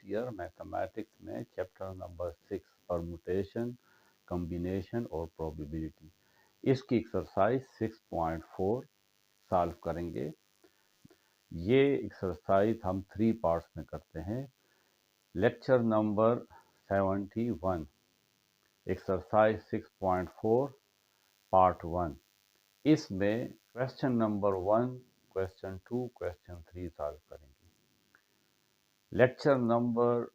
Year mathematics में chapter number 6 permutation, combination और probability, इसकी एक्सरसाइज 6.4 सॉल्व करेंगे। ये एक्सरसाइज हम 3 पार्ट्स में करते हैं। Lecture number 71, exercise 6.4 part 1। इसमें question number 1, question 2, question 3 solve करेंगे। Lecture number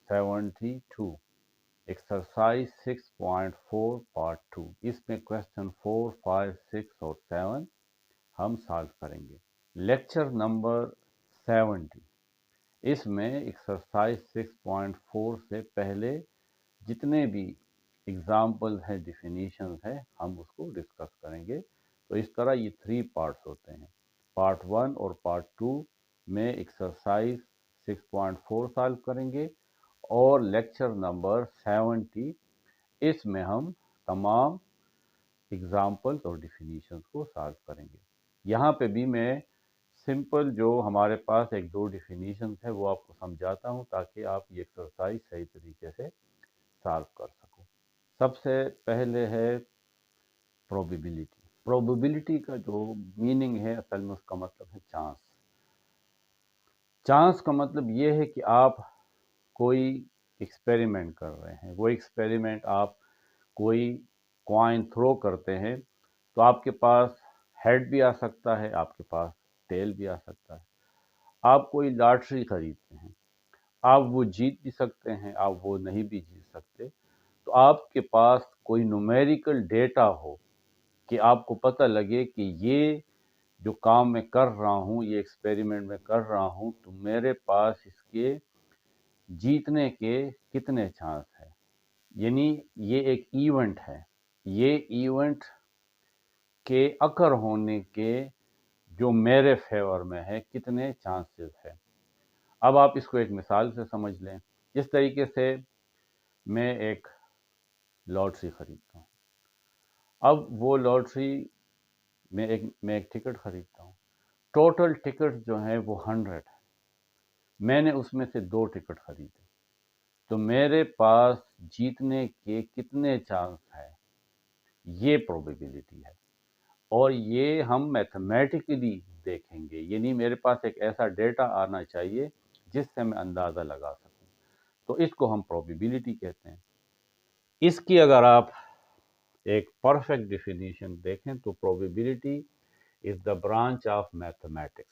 72, exercise 6.4 part 2। इसमें क्वेश्चन 4, 5, 6 और 7 हम सॉल्व करेंगे। लेक्चर नंबर 70, इसमें एक्सरसाइज 6.4 से पहले जितने भी एग्जाम्पल हैं, डिफिनीशन है, हम उसको डिस्कस करेंगे। तो इस तरह ये 3 पार्ट्स होते हैं। पार्ट 1 और पार्ट 2 में एक्सरसाइज 6.4 सॉल्व करेंगे और लेक्चर नंबर 70 इसमें हम तमाम एग्जाम्पल्स और डिफिनीशंस को सॉल्व करेंगे। यहाँ पे भी मैं सिंपल जो हमारे पास 1-2 डिफिनीशंस है वो आपको समझाता हूँ ताकि आप ये एक्सरसाइज सही तरीके से सॉल्व कर सको। सबसे पहले है प्रोबेबिलिटी। प्रोबेबिलिटी का जो मीनिंग है असल में उसका मतलब है चांस। चांस का मतलब ये है कि आप कोई एक्सपेरिमेंट कर रहे हैं, वो एक्सपेरिमेंट आप कोई कॉइन थ्रो करते हैं तो आपके पास हेड भी आ सकता है, आपके पास टेल भी आ सकता है। आप कोई लॉटरी खरीदते हैं, आप वो जीत भी सकते हैं, आप वो नहीं भी जीत सकते। तो आपके पास कोई न्यूमेरिकल डेटा हो कि आपको पता लगे कि ये जो काम मैं कर रहा हूँ, ये एक्सपेरिमेंट में कर रहा हूँ, तो मेरे पास इसके जीतने के कितने चांस हैं। यानी ये एक इवेंट है, ये इवेंट के अकर होने के जो मेरे फेवर में है कितने चांसेस है। अब आप इसको एक मिसाल से समझ लें। जिस तरीके से मैं एक लॉटरी खरीदता हूँ, अब वो लॉटरी में मैं एक टिकट खरीदता हूँ। टोटल टिकट जो है वो 100 है। मैंने उसमें से 2 टिकट खरीदे, तो मेरे पास जीतने के कितने चांस है, ये प्रोबेबिलिटी है। और ये हम मैथमेटिकली देखेंगे, यानी मेरे पास एक ऐसा डेटा आना चाहिए जिससे मैं अंदाज़ा लगा सकूं। तो इसको हम प्रोबेबिलिटी कहते हैं। इसकी अगर आप एक परफेक्ट डिफिनीशन देखें तो probability is the branch of mathematics.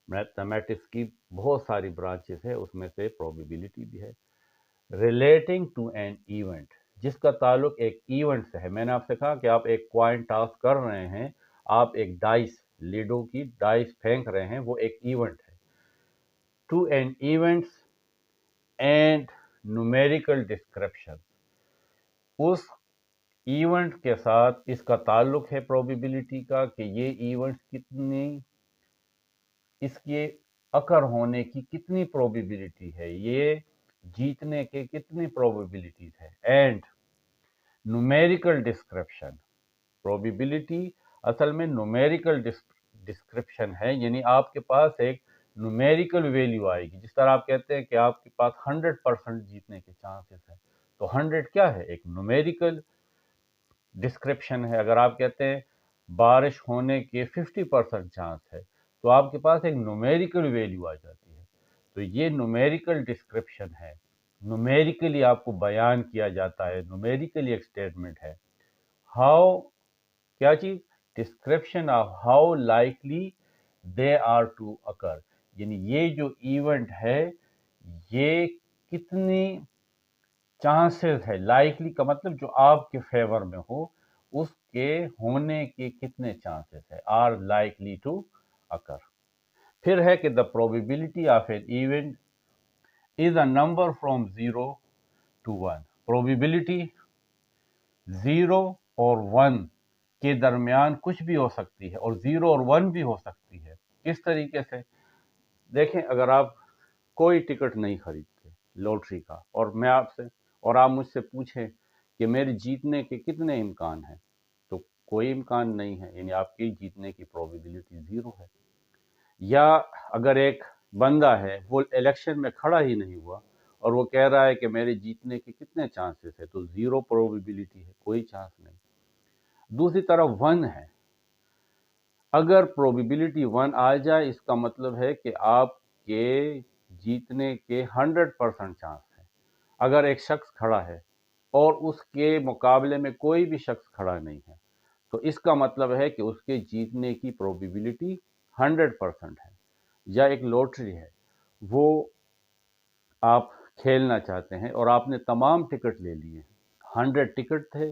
Mathematics की बहुत सारी ब्रांचेस है, उसमें से प्रोबेबिलिटी भी है। रिलेटिंग टू एन इवेंट, जिसका ताल्लुक एक इवेंट से है। मैंने आपसे कहा कि आप एक कॉइन टॉस कर रहे हैं, आप एक डाइस, लीडो की डाइस फेंक रहे हैं, वो एक इवेंट है। To n events and numerical description, उस इवेंट के साथ इसका ताल्लुक है प्रोबेबिलिटी का कि ये इवेंट्स कितनी, इसके अकर होने की कितनी प्रोबेबिलिटी है, ये जीतने के कितनी प्रोबेबिलिटीज है। एंड न्यूमेरिकल डिस्क्रिप्शन, प्रोबेबिलिटी असल में न्यूमेरिकल डिस्क्रिप्शन है, यानी आपके पास एक न्यूमेरिकल वैल्यू आएगी। जिस तरह आप कहते हैं कि आपके पास 100% जीतने के चांसेस है, तो 100 क्या है, एक न्यूमेरिकल डिस्क्रिप्शन है। अगर आप कहते हैं बारिश होने के 50% चांस है, तो आपके पास एक न्यूमेरिकल वैल्यू आ जाती है। तो ये न्यूमेरिकल डिस्क्रिप्शन है, न्यूमेरिकली आपको बयान किया जाता है, न्यूमेरिकली एक स्टेटमेंट है। हाउ, क्या चीज, description of how likely they are to occur, यानी ये जो इवेंट है ये कितनी चांसेस है। लाइकली का मतलब जो आपके फेवर में हो, उसके होने के कितने चांसेस है, आर लाइकली टू अकर। फिर है कि the probability of an event is a number from 0 to 1। Probability 0 और 1 के दरमियान कुछ भी हो सकती है, और 0 और 1 भी हो सकती है। इस तरीके से देखें, अगर आप कोई टिकट नहीं खरीदते लॉटरी का, और मैं आपसे, और आप मुझसे पूछें कि मेरे जीतने के कितने इम्कान हैं, तो कोई इम्कान नहीं है, यानी आपकी जीतने की प्रोबेबिलिटी 0 है। या अगर एक बंदा है वो इलेक्शन में खड़ा ही नहीं हुआ और वो कह रहा है कि मेरे जीतने के कितने चांसेस है, तो ज़ीरो प्रोबेबिलिटी है, कोई चांस नहीं। दूसरी तरफ 1 है, अगर प्रोबेबिलिटी 1 आ जाए इसका मतलब है कि आपके जीतने के 100% चांस है। अगर एक शख्स खड़ा है और उसके मुकाबले में कोई भी शख्स खड़ा नहीं है, तो इसका मतलब है कि उसके जीतने की प्रोबेबिलिटी 100% है। या एक लॉटरी है, वो आप खेलना चाहते हैं और आपने तमाम टिकट ले लिए, 100 टिकट थे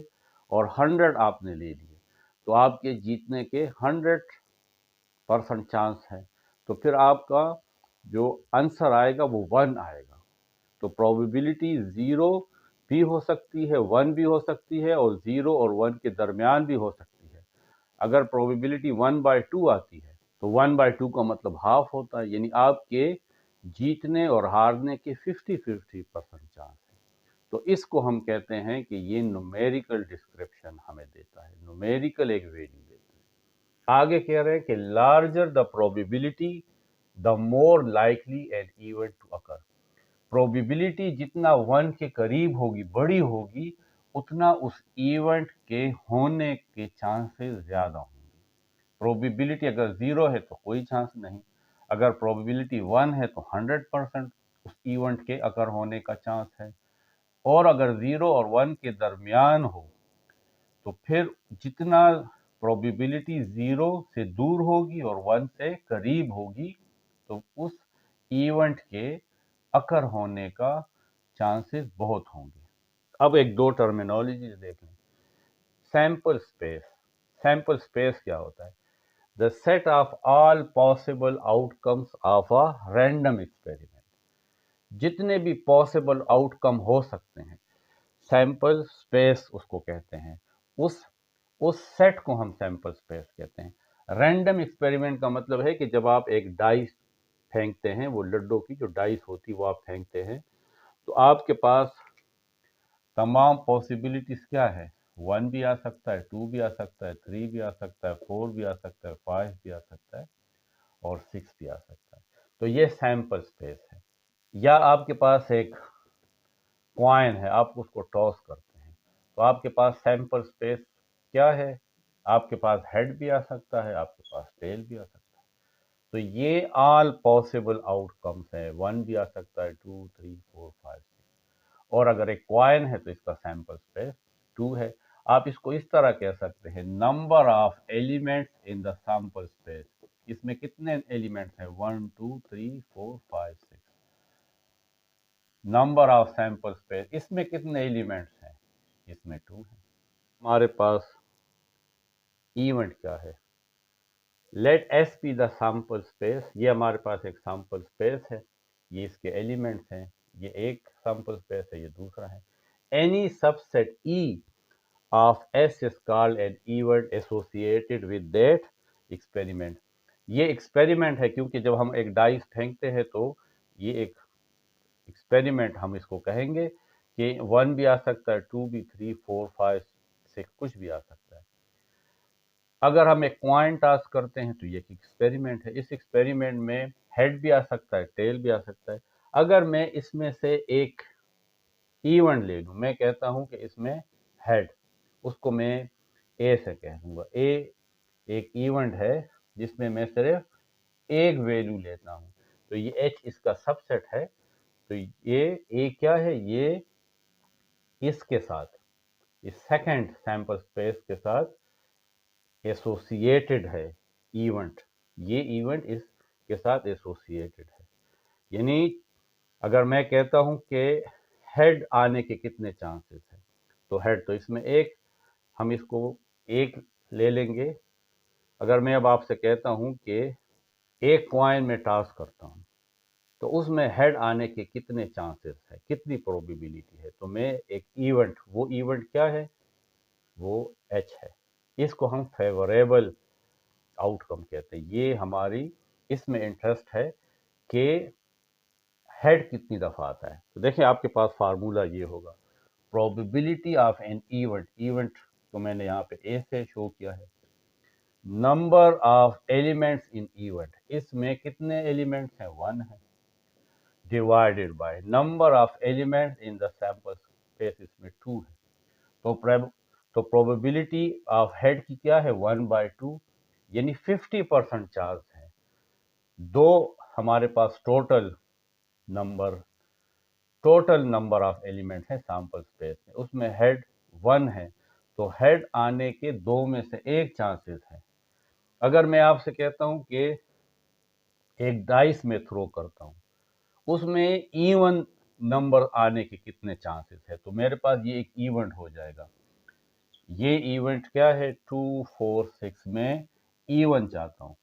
और 100 आपने ले लिए, तो आपके जीतने के 100% चांस है। तो फिर आपका जो आंसर आएगा वो 1 आएगा। तो प्रोबेबिलिटी 0 भी हो सकती है, 1 भी हो सकती है और 0 और 1 के दरमियान भी हो सकती है। अगर प्रोबेबिलिटी 1/2 आती है तो 1/2 का मतलब हाफ होता है, यानी आपके जीतने और हारने के 50-50% चांस है। तो इसको हम कहते हैं कि ये न्यूमेरिकल डिस्क्रिप्शन हमें देता है, न्यूमेरिकल एक वैल्यू देता है। आगे कह रहे हैं कि larger the probability the more likely an event to occur. Probability जितना 1 के करीब होगी, बड़ी होगी, उतना उस इवेंट के होने के चांसेस ज्यादा होंगे। प्रोबेबिलिटी अगर 0 है तो कोई चांस नहीं, अगर प्रोबेबिलिटी 1 है तो 100% उस इवेंट के अकर होने का चांस है, और अगर 0 और 1 के दरमियान हो तो फिर जितना प्रोबेबिलिटी 0 से दूर होगी और 1 से करीब होगी तो उस इवेंट के अकर होने का चांसेस बहुत होंगे। अब एक दो टर्मिनोलॉजी देख लें। सैंपल स्पेस, सैंपल स्पेस क्या होता है? The set of all possible outcomes of a random experiment. जितने भी पॉसिबल आउटकम हो सकते हैं, सैंपल स्पेस उसको कहते हैं। उस उस सेट को हम सैंपल स्पेस कहते हैं। रैंडम एक्सपेरिमेंट का मतलब है कि जब आप एक डाइस फेंकते हैं, वो लड्डू की जो डाइस होती है वो आप फेंकते हैं, तो आपके पास तमाम पॉसिबिलिटीज क्या है? 1 भी आ सकता है, 2 भी आ सकता है, 3 भी आ सकता है, 4 भी आ सकता है, 5 भी आ सकता है और 6 भी आ सकता है। तो ये सैंपल स्पेस है। या आपके पास एक कॉइन है, आप उसको टॉस करते हैं, तो आपके पास सैंपल स्पेस क्या है? आपके पास हेड भी आ सकता है, आपके पास टेल भी आ सकता है। तो ये ऑल पॉसिबल आउटकम्स है, 1 भी आ सकता है, 2, 3, 4, 5, 6। और अगर एक कॉइन है तो इसका सैंपल स्पेस 2 है। आप इसको इस तरह कह सकते हैं, number of elements in the sample space. इसमें कितने एलिमेंट्स हैं? 1, 2, 3, 4, 5, 6। नंबर ऑफ सैंपल स्पेस, इसमें कितने एलिमेंट्स हैं? इसमें 2 हैं। हमारे पास इवेंट क्या है? Let S be the sample space. ये हमारे पास एक सैंपल स्पेस है, ये इसके एलिमेंट्स हैं, ये एक सैंपल स्पेस है, ये दूसरा है। Any subset E of S is called an event associated with that experiment. ये एक्सपेरिमेंट है, क्योंकि जब हम एक डाइस फेंकते हैं तो ये एक एक्सपेरिमेंट हम इसको कहेंगे कि 1 भी आ सकता है, 2 भी, 3, 4, 5, 6 कुछ भी आ सकता है। अगर हम एक कॉइन टॉस करते हैं तो ये एक एक्सपेरिमेंट है। इस एक्सपेरिमेंट में हेड भी आ सकता है, टेल भी आ सकता है। अगर मैं इसमें से एक इवेंट ले लूँ, मैं कहता हूँ कि इसमें हेड, उसको मैं ए से कह दूंगा। ए एक इवेंट है जिसमें मैं सिर्फ एक वैल्यू लेता हूँ, तो ये एच इसका सबसेट है। तो ये ए क्या है? ये इसके साथ, इस सेकंड सैंपल स्पेस के साथ एसोसिएटेड है इवेंट। ये इवेंट इसके साथ एसोसिएटेड है। यानी अगर मैं कहता हूं कि हेड आने के कितने चांसेस हैं, तो हेड तो इसमें एक, हम इसको एक ले लेंगे। अगर मैं अब आपसे कहता हूं कि एक कॉइन में टॉस करता हूं तो उसमें हेड आने के कितने चांसेस है, कितनी प्रोबेबिलिटी है, तो मैं एक इवेंट, वो इवेंट क्या है? वो एच है। इसको हम फेवरेबल आउटकम कहते हैं। ये हमारी इसमें इंटरेस्ट है कि हेड कितनी दफा आता है। तो देखिए आपके पास फार्मूला ये होगा, probability of an event. Event तो मैंने यहाँ पे ए से शो किया है, number of elements in event, इसमें कितने एलिमेंट्स हैं, 1 है, divided by number of elements in the sample space, इसमें 2 है। तो प्रोबेबिलिटी ऑफ हेड की क्या है, 1/2, यानी 50% चांस है। दो हमारे पास टोटल नंबर ऑफ एलिमेंट्स हैं सैंपल स्पेस में, उसमें हेड 1 है, तो हेड आने के 2 में से 1 चांसेस है। अगर मैं आपसे कहता हूं कि एक डाइस में थ्रो करता हूं, उसमें इवन नंबर आने के कितने चांसेस है, तो मेरे पास ये एक इवेंट हो जाएगा। ये इवेंट क्या है, 2 4 6 में इवन चाहता हूं,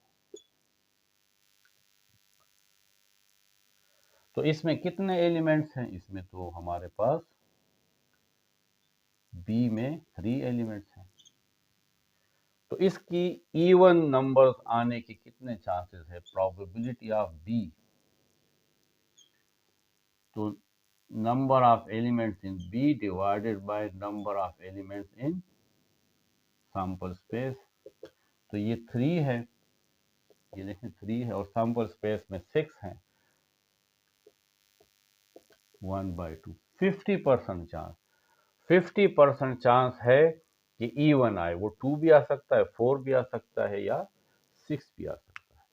तो इसमें कितने एलिमेंट्स हैं, इसमें तो हमारे पास बी में 3 एलिमेंट्स हैं। तो इसकी इवन नंबर आने के कितने चांसेस है, प्रोबेबिलिटी ऑफ बी, तो number of elements in B divided by number of elements in sample space, तो ये 3 है, ये देखें 3 है, और सैंपल स्पेस में 6 है, 1/2, 50% चांस, 50% चांस है कि इवन आए, वो 2 भी आ सकता है, 4 भी आ सकता है, या 6 भी आ सकता है।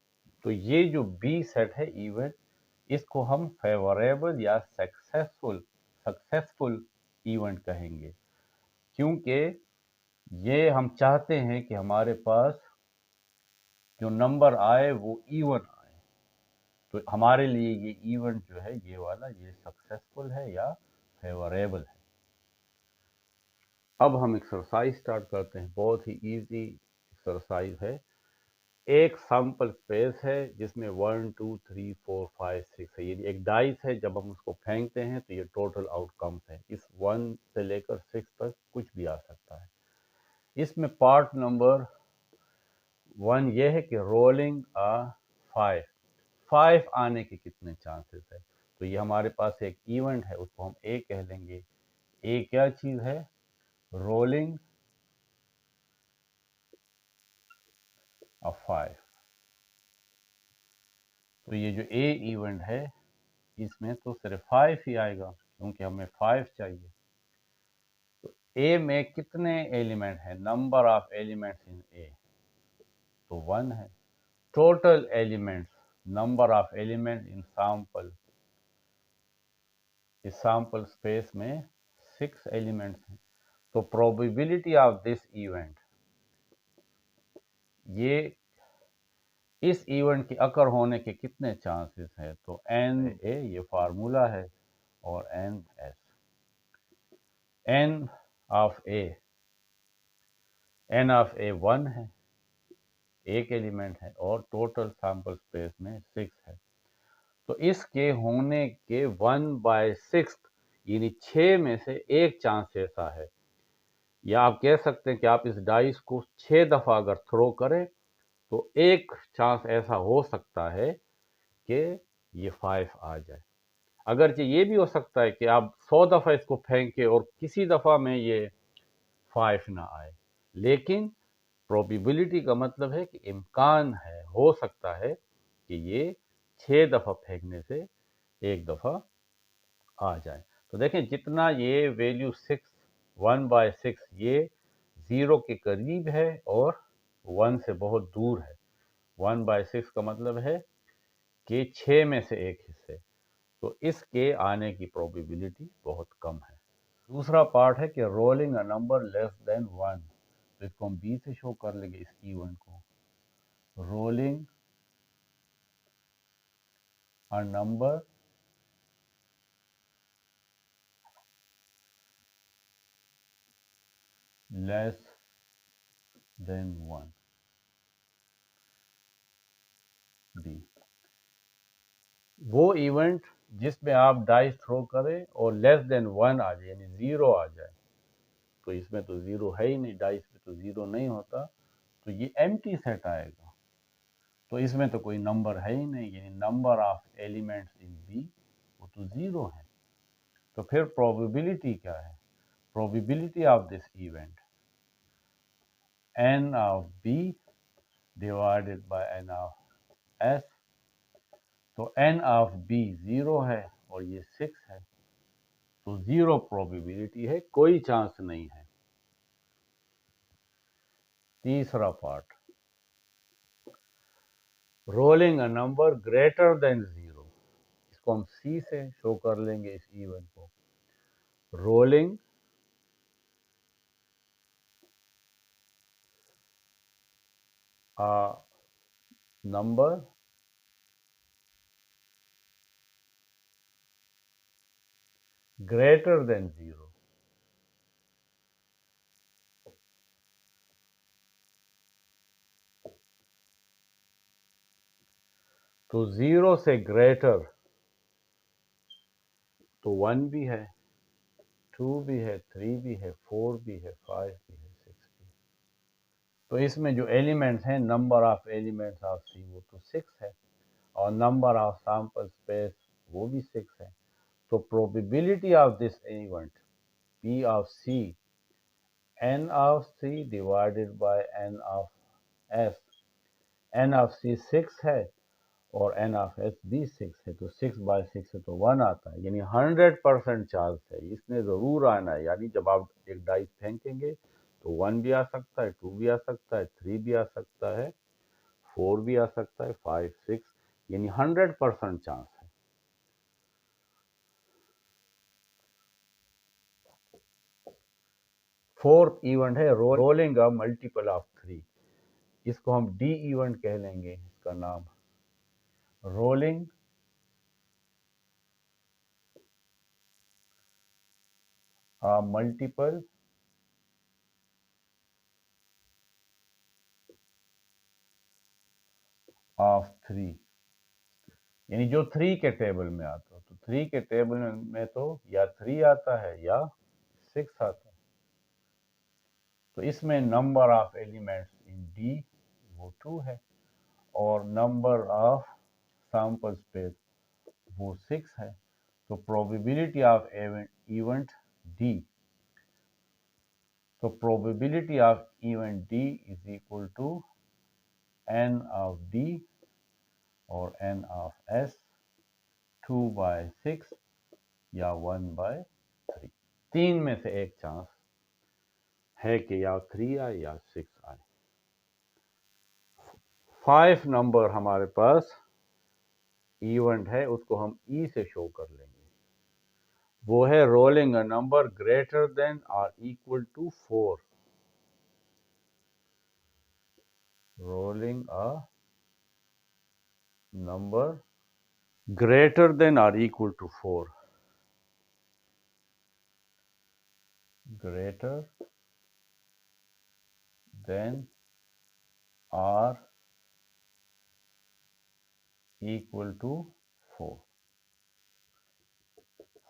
तो ये जो बी सेट है इवेंट, इसको हम फेवरेबल या सक्सेसफुल इवेंट कहेंगे, क्योंकि ये हम चाहते हैं कि हमारे पास जो नंबर आए वो इवन आए। तो हमारे लिए ये इवेंट जो है, ये वाला, ये सक्सेसफुल है या फेवरेबल है। अब हम एक्सरसाइज स्टार्ट करते हैं, बहुत ही इजी एक्सरसाइज है। एक सैंपल स्पेस है जिसमें 1 2 3 4 5 6 है, ये एक डाइस है, जब हम उसको फेंकते हैं तो ये टोटल आउटकम्स है, इस 1 से लेकर 6 तक कुछ भी आ सकता है। इसमें पार्ट नंबर 1 ये है कि रोलिंग 5 5 आने के कितने चांसेस है, तो ये हमारे पास एक इवेंट है, उसको हम ए कह लेंगे। ए क्या चीज है, रोलिंग 5, तो ये जो ए इवेंट है, इसमें तो सिर्फ 5 ही आएगा, क्योंकि हमें 5 चाहिए। तो ए में कितने एलिमेंट है, नंबर ऑफ एलिमेंट्स इन ए, तो 1 है। Total elements, number of element in sample, इस सैंपल स्पेस में 6 एलिमेंट्स हैं। तो प्रोबेबिलिटी ऑफ दिस इवेंट, ये इस इवेंट के अकर होने के कितने चांसेस है, तो एन ए, ये फार्मूला है, और N S, N of A, N of A 1 है, एक एलिमेंट है, और टोटल सैंपल स्पेस में 6 है। तो इसके होने के 1/6, यानी 6 में से एक चांस ऐसा है, या आप कह सकते हैं कि आप इस डाइस को 6 दफा अगर थ्रो करें तो एक चांस ऐसा हो सकता है कि ये 5 आ जाए। अगरचे ये भी हो सकता है कि आप 100 दफा इसको फेंके और किसी दफा में ये 5 ना आए, लेकिन प्रोबेबिलिटी का मतलब है कि इम्कान है, हो सकता है कि ये 6 दफा फेंकने से एक दफा आ जाए। तो देखें, जितना ये वैल्यू 1/6 ये 0 के करीब है और 1 से बहुत दूर है। 1/6 का मतलब है कि 6 में से एक हिस्से, तो इसके आने की प्रोबेबिलिटी बहुत कम है। दूसरा पार्ट है कि rolling a number less than 1, तो इसको हम बी से शो कर लेंगे, इस इवेंट को, rolling a number less than 1, B. वो इवेंट जिसमें आप डाइस थ्रो करें और लेस देन 1 आ जाए, यानी 0 आ जाए, तो इसमें तो 0 है ही नहीं, डाइस में तो 0 नहीं होता, तो ये एम्प्टी सेट आएगा, तो इसमें तो कोई नंबर है ही नहीं, यानी number of elements in B वो तो 0 है। तो फिर प्रोबेबिलिटी क्या है, probability of this event, n of B divided by n of s। तो n ऑफ b 0 है और ये 6 है, तो 0 प्रोबेबिलिटी है, कोई चांस नहीं है। तीसरा part, rolling a number greater then 0। इसको हम C से शो कर लेंगे इस इवेंट को। Rolling a number greater then 0। तो 0 से ग्रेटर तो 1 भी है, 2 भी है, 3 भी है, 4 भी है, 5 भी है, 6 भी है। तो इसमें जो एलिमेंट्स हैं, नंबर ऑफ एलिमेंट्स ऑफ सी वो तो 6 है, और नंबर ऑफ सैंपल स्पेस वो भी 6 है। तो probability of this event P of C, n of C divided by n of S। n of C 6 है और n ऑफ S भी 6 है, तो 6/6 है तो 1 आता है, यानी 100% चांस है, इसने ज़रूर आना है। यानी जब आप एक डाइस फेंकेंगे तो 1 भी आ सकता है, 2 भी आ सकता है, 3 भी आ सकता है, 4 भी आ सकता है, 5, 6, यानी 100% चांस है। फोर्थ इवेंट है रोलिंग अ मल्टीपल ऑफ 3। इसको हम डी इवेंट कह लेंगे, इसका नाम रोलिंग अ मल्टीपल ऑफ 3, यानी जो 3 के टेबल में आता हो। तो 3 के टेबल में तो या 3 आता है या 6 आता है। तो इसमें number of elements in D वो 2 है, और नंबर ऑफ सैंपल स्पेस वो 6 है। तो प्रोबेबिलिटी ऑफ इवेंट डी, तो probability of event D is equal to n of D और n ऑफ एस, 2/6 या 1/3। तीन में से एक चांस है कि या 3 आए या 6 आए। 5 नंबर हमारे पास इवेंट है, उसको हम ई से शो कर लेंगे। वो है rolling a number greater than और equal to 4। Rolling a number greater than और इक्वल टू 4, ग्रेटर देन और इक्वल टू 4।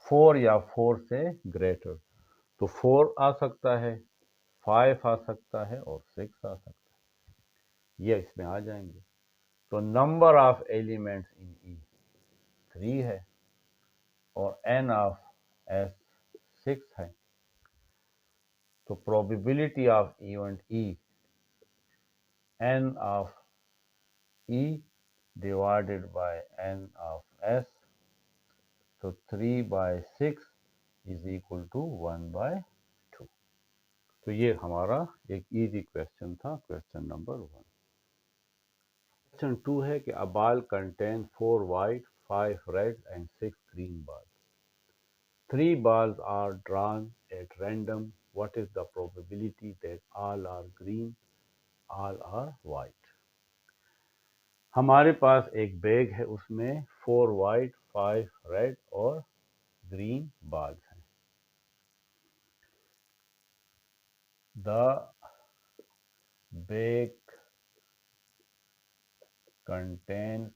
4 या 4 से ग्रेटर, तो 4 आ सकता है, 5 आ सकता है और 6 आ सकता है, ये इसमें आ जाएंगे। तो नंबर ऑफ एलिमेंट्स इन ई 3 है और n ऑफ s 6 है। तो probability of event E n of e divided by n of s, तो 3/6 इज इक्वल टू 1/2। तो ये हमारा एक इजी क्वेश्चन था, क्वेश्चन नंबर 1। क्वेश्चन 2 है कि a ball contain 4 white, 5 red and 6 green ball. 3 balls are drawn at random. What is the probability that all are green, all are white? हमारे पास एक bag है, उसमें 4 वाइट, 5 रेड और green balls हैं। The bag contains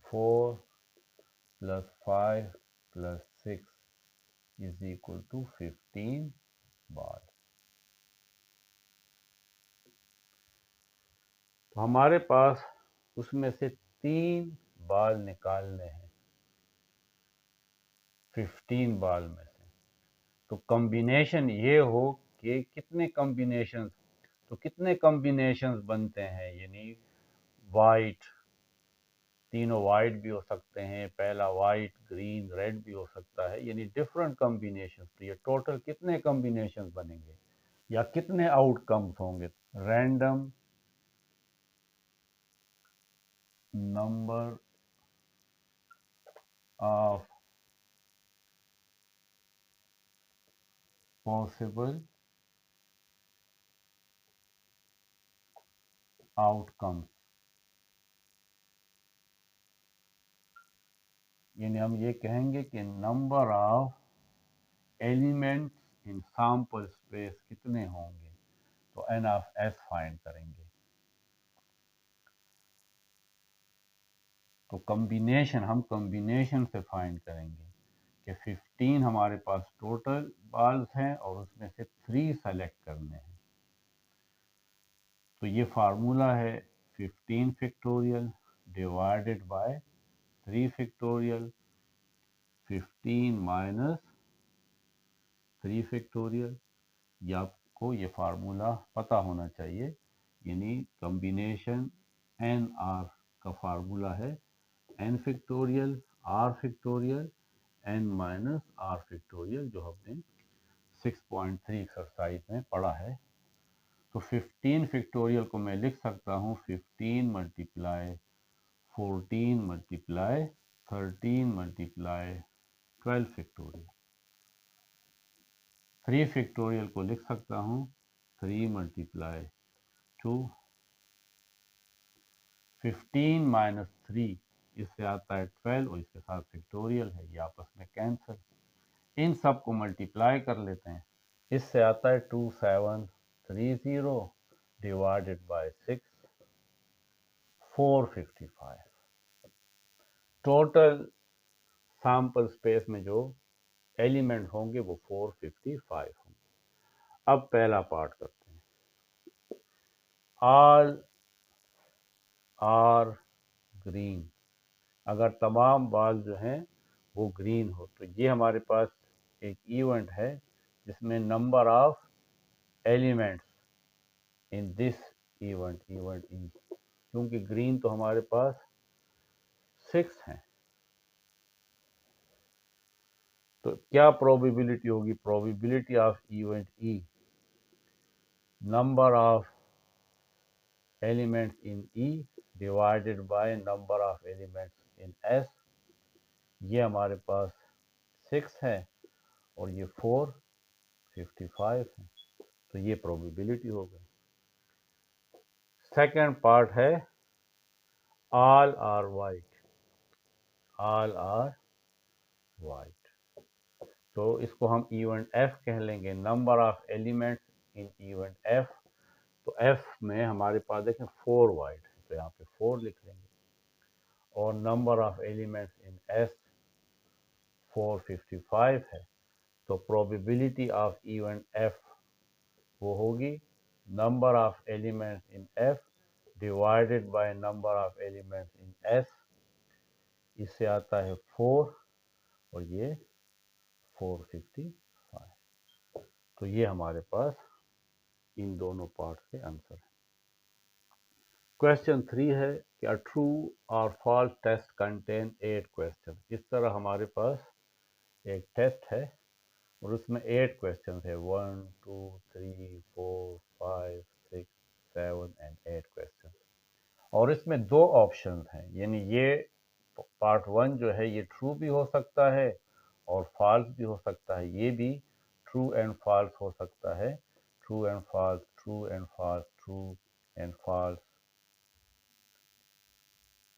4 plus 5 plus 6 is equal to 15 balls। तो हमारे पास उसमें से 3 बाल निकालने हैं 15 बाल में से। तो कॉम्बिनेशन ये हो कि कितने कॉम्बिनेशन, तो कितने कॉम्बिनेशंस बनते हैं, यानी वाइट, तीनों वाइट भी हो सकते हैं, पहला वाइट ग्रीन रेड भी हो सकता है, यानी डिफरेंट कॉम्बिनेशंस। तो ये टोटल कितने कॉम्बिनेशंस बनेंगे या कितने आउटकम्स होंगे? Random number of possible outcomes, यानी हम ये कहेंगे कि number of elements in sample space कितने होंगे, तो एन ऑफ एस फाइंड करेंगे। तो कॉम्बिनेशन, हम कॉम्बिनेशन से फाइंड करेंगे कि 15 हमारे पास टोटल बॉल्स हैं और उसमें से 3 सेलेक्ट करने हैं। तो ये फार्मूला है 15 factorial divided by 3 factorial, 15 minus 3 factorial. ये आपको ये फार्मूला पता होना चाहिए, यानी कॉम्बिनेशन एन आर का फार्मूला है n factorial r factorial n minus r factorial, जो हमने 6.3 एक्सरसाइज में पढ़ा है। तो 15 फैक्टोरियल को मैं लिख सकता हूँ 15 multiply 14 multiply 13 multiply 12 factorial. 3 factorial को लिख सकता हूँ 3 मल्टीप्लाई 2, 15 माइनस 3 इससे आता है 12 और इसके साथ फैक्टोरियल है, ये आपस में कैंसिल। इन सब को मल्टीप्लाई कर लेते हैं, इससे आता है 2730 divided by 6 455। Total sample space में जो एलिमेंट होंगे वो 455 होंगे। अब पहला पार्ट करते हैं, ऑल आर ग्रीन। अगर तमाम बाल जो हैं वो ग्रीन हो तो ये हमारे पास एक इवेंट है जिसमें number of elements in this event in, क्योंकि ग्रीन तो हमारे पास 6 हैं, तो क्या प्रोबेबिलिटी होगी? Probability of event E, number of elements in E divided by number of elements in S. ये हमारे पास 6 है और ये 455 है, तो ये प्रोबेबिलिटी हो गई। सेकंड पार्ट है all are white, all are white. तो इसको हम इवेंट एफ कह लेंगे, number of elements in event F. तो एफ में हमारे पास देखें 4 वाइट है, तो यहाँ पे 4 लिख लेंगे, और number of elements in S 455 है। तो प्रोबेबिलिटी ऑफ इवेंट एफ वो होगी number of elements in F divided by number of elements in S. इससे आता है 4 और ये 455। तो ये हमारे पास इन दोनों पार्ट के आंसर है। क्वेश्चन 3 है कि अ ट्रू और फॉल्स टेस्ट कंटेन 8 क्वेश्चन। इस तरह हमारे पास एक टेस्ट है और उसमें 8 क्वेश्चन है, 1 2 3 4 5 6 7 एंड 8 क्वेश्चन, और इसमें 2 ऑप्शन हैं, यानी ये पार्ट 1 जो है ये ट्रू भी हो सकता है और फॉल्स भी हो सकता है, ये भी ट्रू एंड फॉल्स हो सकता है, true and false, true and false, true and false,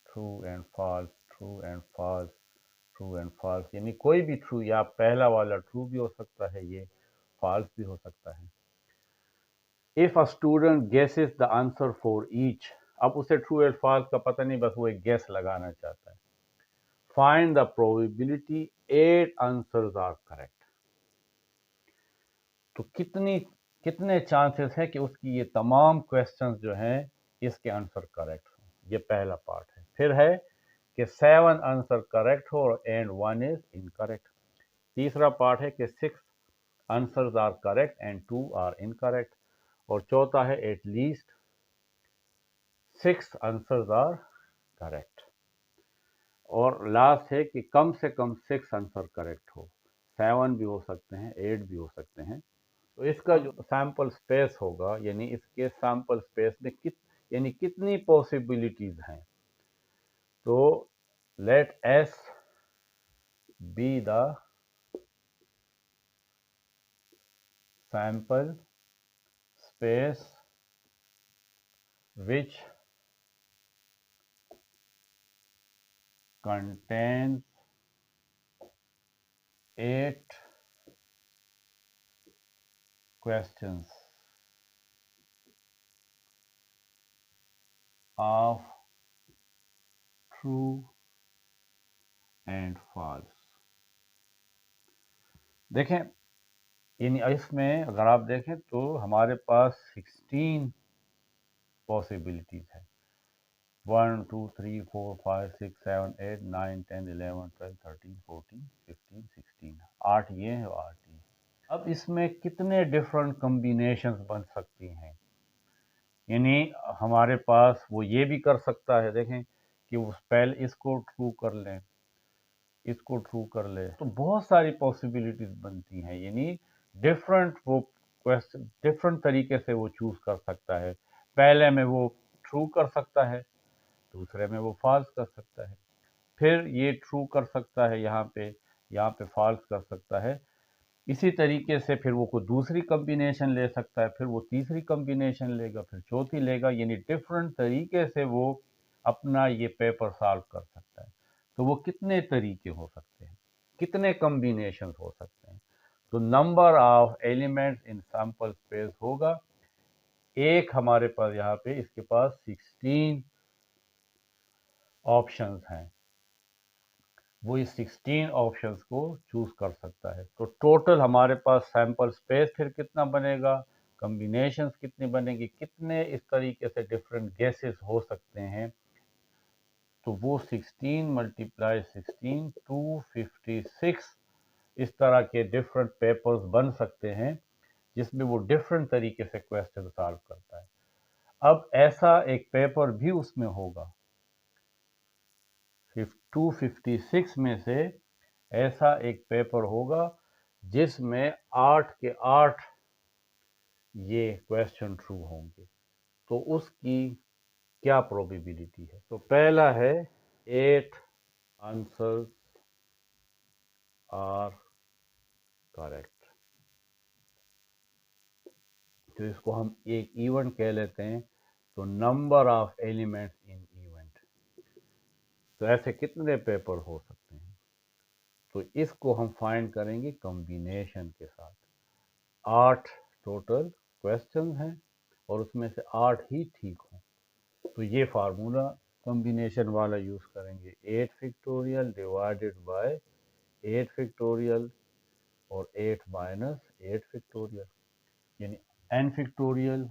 true and false, true and false, true and false, यानी कोई भी ट्रू, या पहला वाला ट्रू भी हो सकता है, ये फॉल्स भी हो सकता है। If a student guesses the answer for each, अब उसे ट्रू एंड फॉल्स का पता नहीं, बस वो एक गेस लगाना चाहता है। Find the probability 8 answers are correct. तो कितने चांसेस है कि उसकी ये तमाम क्वेश्चंस जो हैं इसके आंसर करेक्ट हो, ये पहला पार्ट है। फिर है कि 7 आंसर करेक्ट हो एंड 1 इज इनकरेक्ट। तीसरा पार्ट है कि 6 answers are correct and 2 are incorrect. और चौथा है at least 6 answers are correct. और लास्ट है कि कम से कम 6 आंसर करेक्ट हो, 7 भी हो सकते हैं, 8 भी हो सकते हैं। तो इसका जो सैंपल स्पेस होगा, यानी इसके सैंपल स्पेस में यानी कितनी पॉसिबिलिटीज हैं, तो let S be the sample space which contains 8 questions of true and false। देखें, इसमें अगर आप देखें तो हमारे पास 16 पॉसिबिलिटीज है। 1 2 3 4 5 6 7 8 9 10 11 12 13 14 15 16, 8 ये है और 8 ये। अब इसमें कितने डिफरेंट कॉम्बिनेशंस बन सकती हैं, यानी हमारे पास वो ये भी कर सकता है, देखें कि वो पहले इसको ट्रू कर लें, इसको ट्रू कर ले, तो बहुत सारी पॉसिबिलिटीज बनती हैं। यानी डिफरेंट वो क्वेश्चन डिफरेंट तरीके से वो चूज कर सकता है। पहले में वो ट्रू कर सकता है, दूसरे में वो फॉल्स कर सकता है, फिर ये ट्रू कर सकता है, यहाँ पे फॉल्स कर सकता है। इसी तरीके से फिर वो कोई दूसरी कॉम्बिनेशन ले सकता है, फिर वो तीसरी कॉम्बिनेशन लेगा, फिर चौथी लेगा, यानी डिफरेंट तरीके से वो अपना ये पेपर सॉल्व कर सकता है। तो वो कितने तरीके हो सकते हैं, कितने कॉम्बिनेशन हो सकते हैं, तो number of elements in sample space होगा एक। हमारे पास यहाँ पे इसके पास 16 ऑप्शंस हैं, वो इस 16 ऑप्शंस को चूज कर सकता है। तो टोटल हमारे पास सैंपल स्पेस फिर कितना बनेगा, कॉम्बिनेशंस कितनी बनेगी, कितने इस तरीके से डिफरेंट गेसेस हो सकते हैं, तो वो 16 मल्टीप्लाई 16 256 इस तरह के डिफरेंट पेपर्स बन सकते हैं जिसमें वो डिफरेंट तरीके से क्वेश्चन सॉल्व करता है। अब ऐसा एक पेपर भी उसमें होगा 256 में से, ऐसा एक पेपर होगा जिसमें 8 के 8 ये क्वेश्चन ट्रू होंगे। तो उसकी क्या प्रोबेबिलिटी है, तो पहला है 8 आंसर्स आर करेक्ट। तो इसको हम एक इवेंट कह लेते हैं, तो number of elements in event. तो ऐसे कितने पेपर हो सकते हैं, तो इसको हम फाइंड करेंगे कॉम्बिनेशन के साथ। 8 टोटल क्वेश्चन हैं और उसमें से 8 ही ठीक हों, तो ये फार्मूला कॉम्बिनेशन वाला यूज़ करेंगे, 8 फैक्टोरियल डिवाइडेड बाय 8 फैक्टोरियल और 8 माइनस 8 फैक्टोरियल, यानी n factorial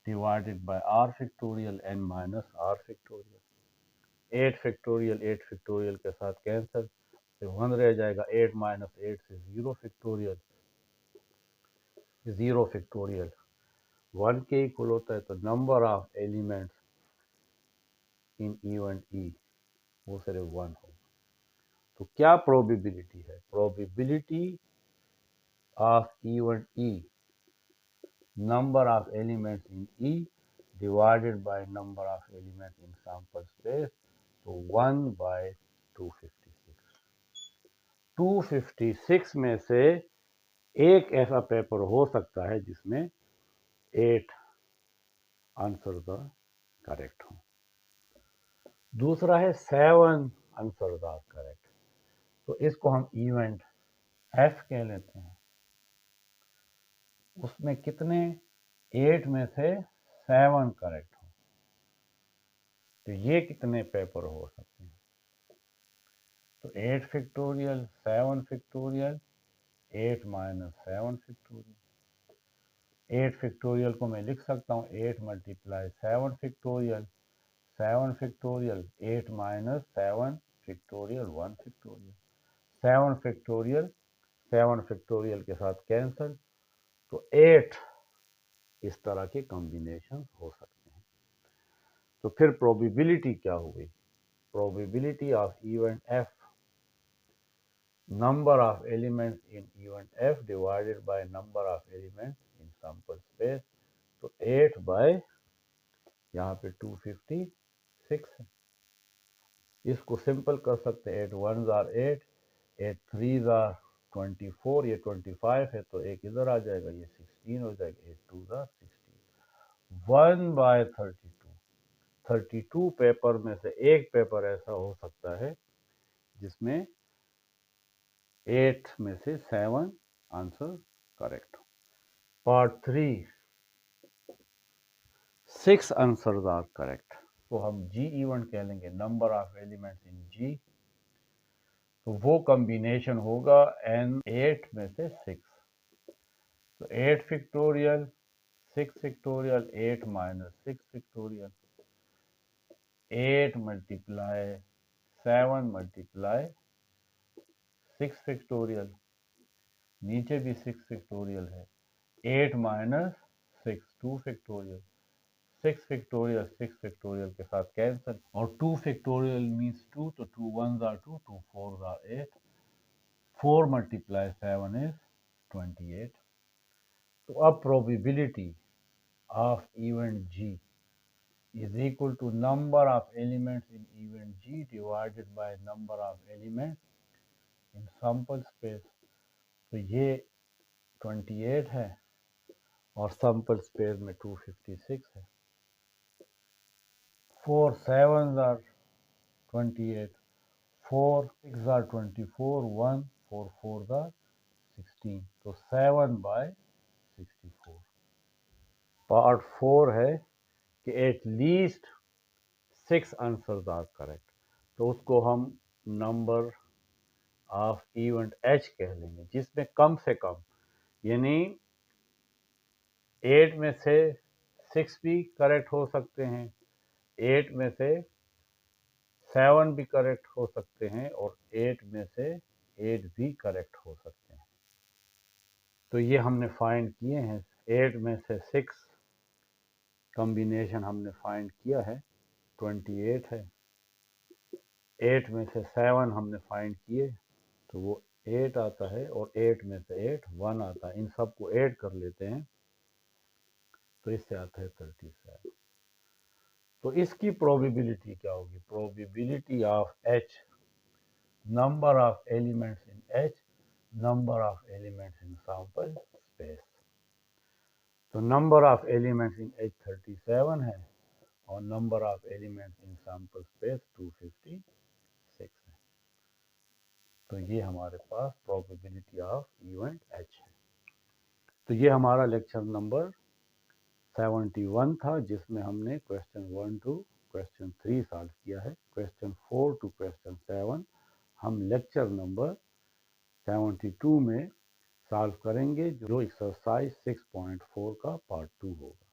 divided bye r factorial n minus r factorial. 8 factorial के साथ कैंसिल, तो 1 रह जाएगा, 8 माइनस 8 से 0 फैक्टोरियल, 0 फैक्टोरियल 1 के इक्वल होता है। तो number of elements in event E वो सिर्फ 1 होगा। तो क्या प्रोबेबिलिटी है, probability of event E, number of elements in E divided by number of elements in sample space, तो 1 by 256। 256 में से एक ऐसा पेपर हो सकता है जिसमें 8 आंसर का करेक्ट हो, दूसरा है 7 आंसर का करेक्ट, तो इसको हम इवेंट F कह लेते हैं। उसमें कितने 8 में से 7 करेक्ट हो, तो ये कितने पेपर हो सकते हैं, तो 8 factorial 7 factorial 8 minus 7 factorial. 8 factorial को मैं लिख सकता हूँ 8 multiply 7 factorial, 7 factorial 8 minus 7 factorial 1 factorial, 7 factorial 7 factorial के साथ कैंसिल, तो 8 इस तरह के कॉम्बिनेशन हो सकते हैं। तो फिर प्रोबेबिलिटी क्या हुई? Probability of event F, number of elements in event f divided by number of elements in sample space। तो 8 by यहाँ पे 256 है। इसको सिंपल कर सकते हैं, 8 1s are 8, 8 3s are 24, ये 25 है तो एक इधर आ जाएगा, ये 16 हो जाएगा, 8 2s are 16। 1 by 32, 32 पेपर में से एक पेपर ऐसा हो सकता है जिसमें 8 में से 7 आंसर करेक्ट हो। Part 3, 6 answers are correct. तो हम जी इवेंट कह लेंगे, number of elements in G. तो वो कॉम्बिनेशन होगा एन 8 में से 6। तो 8 factorial 6 factorial 8 minus 6 factorial, 8 multiply 7 multiply 6 factorial, नीचे भी 6 फैक्टोरियल है, 8 माइनस 6 2 फैक्टोरियल, 6 फैक्टोरियल 6 फैक्टोरियल के साथ कैंसिल, और 2 फैक्टोरियल मीन्स 2, तो 2 1s are 2, 2 4s are 8, 4 multiply 7 is 28। तो अब probability of event G is equal to number of elements in event G divided by number of elements in sample space। तो ये 28 है और sample space में 256 है। 4 7s are 28, 4 6s are 24, 1 4 4s are 16, तो 7 by 64। Part 4 है कि at least 6 answers are correct, तो उसको हम नंबर ऑफ इवेंट एच कह लेंगे, जिसमें कम से कम, यानी 8 में से 6 भी करेक्ट हो सकते हैं, 8 में से 7 भी करेक्ट हो सकते हैं, और 8 में से 8 भी करेक्ट हो सकते हैं। तो ये हमने फाइंड किए हैं। 8 में से 6 कॉम्बिनेशन हमने फाइंड किया है, 28 है। 8 में से 7 हमने फाइंड किए तो वो 8 आता है, और 8 में से 8 1 आता है। इन सब को ऐड कर लेते हैं तो इससे आता है 37। तो इसकी प्रोबेबिलिटी क्या होगी? Probability of H, number of elements in H, number of elements in sample space. तो number of elements in H 37 है, और number of elements in sample space 256 है। तो ये हमारे पास प्रोबेबिलिटी ऑफ इवेंट एच है। तो ये हमारा लेक्चर नंबर 71 था, जिसमें हमने क्वेश्चन 1 टू क्वेश्चन 3 सॉल्व किया है। क्वेश्चन 4 टू क्वेश्चन 7 हम लेक्चर नंबर 72 में सॉल्व करेंगे, जो एक्सरसाइज 6.4 का पार्ट 2 होगा।